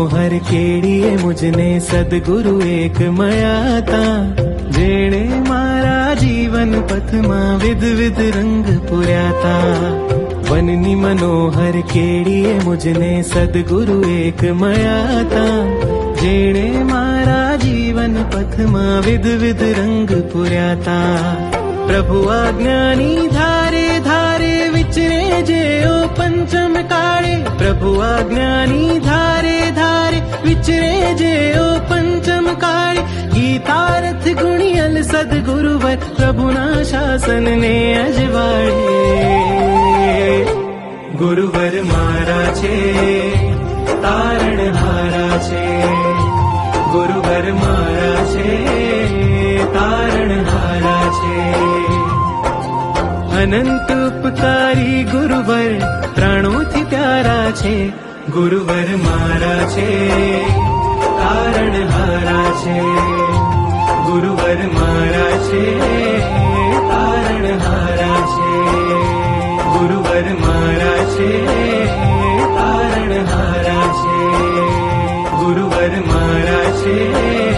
मनोहर केड़ीए मुझने सद्गुरु एक मयाता जेणे मारा जीवन पथ मां विध विध रंग पुर्याता वननी मनोहर केड़ीए मुझने सद्गुरु एक मयाता जेणे मारा जीवन पथ मां विध विध रंग पुर्याता प्रभु आज्ञानी धारे धारे विचरे जे ओ पंचम काळे प्रभु आज्ञानी धारे धारे विचरे जे ओ पंचम काळे गीतारथ गुणियल सद्गुरुवर प्रभुना शासन ने अजवाड़े गुरुवर मारा छे तारण हारा छे गुरुवर मारा छे तारण हारा छे अनंत उपकारी गुरुवर प्राणोथी प्यारा छे गुरुवर मारा छे तारण हारा छे गुरुवर मारा छे तारण हारा छे गुरुवर मारा छे तारण हारा छे गुरुवर मारा छे